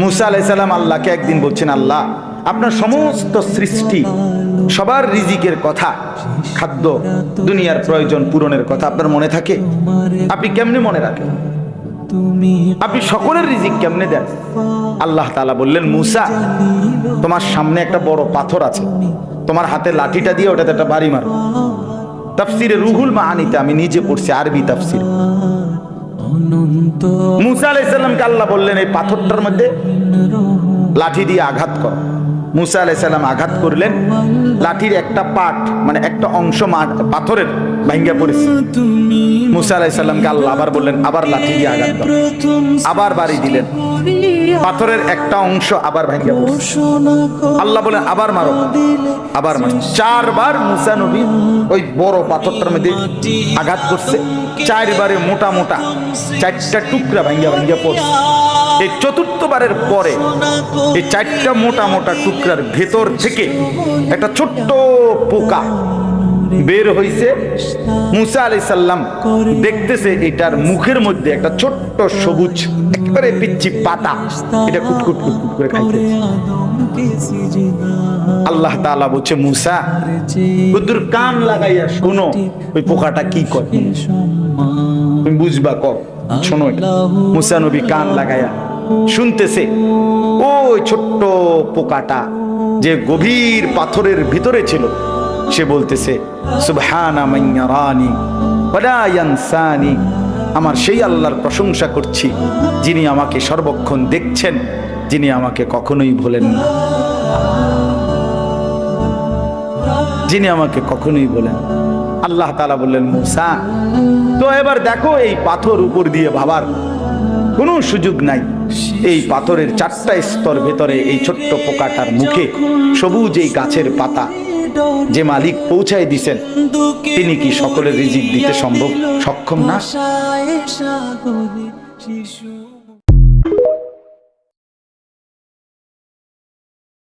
মুসা আলাইহিস সালাম আল্লাহকে একদিন বলছেন, আল্লাহ আপনার সমস্ত সৃষ্টি সবার রিজিকের কথা, খাদ্য দুনিয়ার প্রয়োজন পূরণের কথা আপনার মনে থাকে? আপনি কেমনে মনে রাখেন? আপনি সকলের রিজিক কেমনে দেন? আল্লাহ তাআলা বললেন, মুসা তোমার সামনে একটা বড় পাথর আছে, তোমার হাতে লাঠিটা দিয়ে ওটাতে একটা বাড়ি মারো। তাফসিরে রুহুল মাআনিতে আমি নিজে পড়ছি, আরবি তাফসির। মুসা আলাইহিস সালামকে আল্লাহ বললেন, এই পাথরটার মধ্যে লাঠি দিয়ে আঘাত করো। মুসা আলাইহিস সালাম আঘাত করলেন, লাঠির একটা পার্ট মানে একটা অংশ পাথরের ভাঙ্গা পড়েছে। মুসা আলাইহিস সালামকে আল্লাহ আবার বললেন, আবার লাঠি দিয়ে আঘাত করো। আবার বাড়ি দিলেন, পাথরের একটা অংশ আবার ভাঙ্গা পড়েছে। আল্লাহ বলেন, আবার মারো, আবার মারো। 4 বার মুসা নবী ওই বড় পাথরটার মধ্যে আঘাত করছে। 4 বারে মোটা মোটা 4টা টুকরা ভাঙ্গা ভাঙ্গা পড়ছে। এই 4র্থ বারের পরে এই 4টা মোটা মোটা টুকরার ভেতর থেকে একটা ছোট্ট পোকা বের হইছে। মুসা আলাইহিস সালাম দেখতেছে এটার মুখের মধ্যে একটা ছোট্ট সবুজ একেবারে পিচ্চি পাতা, এটা কুটকুট কুটকুট করে খাইতেছে। আল্লাহ তাআলা বলছে, মুসা বুদ্ধুর কান লাগাইয়া শোনো ওই পোকাটা কি করে, তুমি বুঝবা কর, শোনো। মুসা নবী কান লাগাইয়া শুনতেছে, ওই ছোট্ট পোকাটা যে গভীর পাথরের ভিতরে ছিল, সে বলতেছে, সুবহানা মান ইয়ারানি ওয়ালা ইয়ানসানি, আমার সেই আল্লাহর প্রশংসা করছি যিনি আমাকে সর্বক্ষণ দেখছেন, যিনি আমাকে কখনোই ভোলেন না, যিনি আমাকে কখনোই ভোলেন। আল্লাহ তাআলা বললেন, মুসা তো এবার দেখো এই পাথর উপর দিয়ে ভাবার কোনো সুযোগ নাই। এই পাথরের 4টা স্তর ভেতরে এই ছোট্ট পোকাটার মুখে সবুজ এই গাছের পাতা যে মালিক পৌঁছায় দিছেন, তিনি কি সকলের রিজিক দিতে সক্ষম না?